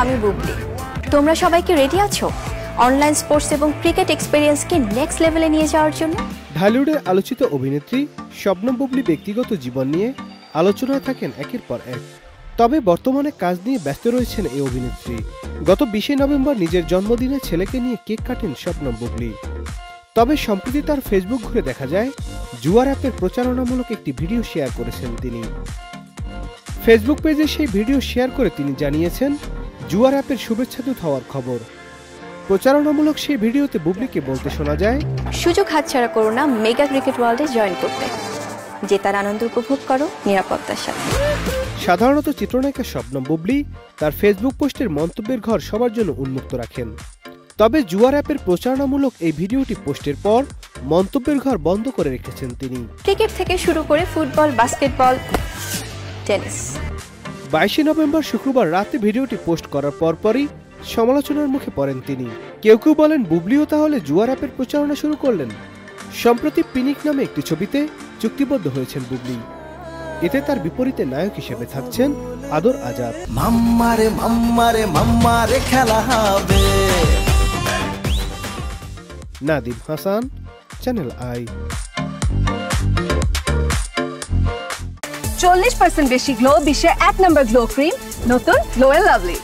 আমি বুবলি। তোমরা সবাই কি রেডি আছো অনলাইন স্পোর্টস এবং ক্রিকেট এক্সপেরিয়েন্সকে নেক্সট লেভেলে নিয়ে যাওয়ার জন্য? ঢালিউডের আলোচিত অভিনেত্রী শবনম বুবলি ব্যক্তিগত জীবন নিয়ে আলোচনায় থাকেন একের পর এক। তবে বর্তমানে কাজ নিয়ে ব্যস্ত রয়েছেন এই অভিনেত্রী। গত 20 নভেম্বর নিজের জন্মদিনে ছেলেকে নিয়ে কেক কাটেন শবনম বুবলি। তবে সম্প্রতি তার ফেসবুক ঘুরে দেখা যায় জুয়ার অ্যাপের প্রচারণামূলক একটি ভিডিও শেয়ার করেছেন তিনি। ফেসবুক পেজে সেই ভিডিও শেয়ার করে তিনি জানিয়েছেন জুয়ার অ্যাপের শুভেচ্ছাদূত হওয়ার খবর। প্রচারণামূলক সেই ভিডিওতে বুবলিকে বলতে শোনা যায়, সুযোগ হাতছাড়া করো না মেগা ক্রিকেট ওয়ার্ল্ডে জয়েন করতে, জেতার আনন্দ উপভোগ করো নিরাপত্তার সাথে। সাধারণত চিত্রনায়িকা শবনম বুবলি তার ফেসবুক পোস্টের মন্তব্যের ঘর সবার জন্য উন্মুক্ত রাখেন। তবে জুয়ার অ্যাপের প্রচারণামূলক এই ভিডিওটি পোস্টের পর মন্তব্যের ঘর বন্ধ করে রেখেছেন তিনি। ক্রিকেট থেকে শুরু করে ফুটবল, বাস্কেটবল, টেনিস। 22 নভেম্বর শুক্রবার রাতে ভিডিওটি পোস্ট করার পরপরই সমালোচনার মুখে পড়েন তিনি। কেউ কেউ বলেন বুবলিও তাহলে জুয়ার অ্যাপের প্রচারণা শুরু করলেন। সম্প্রতি পিনিক নামে একটি ছবিতে চুক্তিবদ্ধ হয়েছেন বুবলি। এতে তার বিপরীতে নায়ক হিসেবে থাকছেন আদর আজাদ। মাম্মারে মাম্মারে মাম্মারে খেলা হবে। Nadim Hasan, channel I. 40% বেশি গ্লো, বিশ্বের 1 নম্বর গ্লো ক্রিম, নতুন গ্লো এন্ড লাভলি।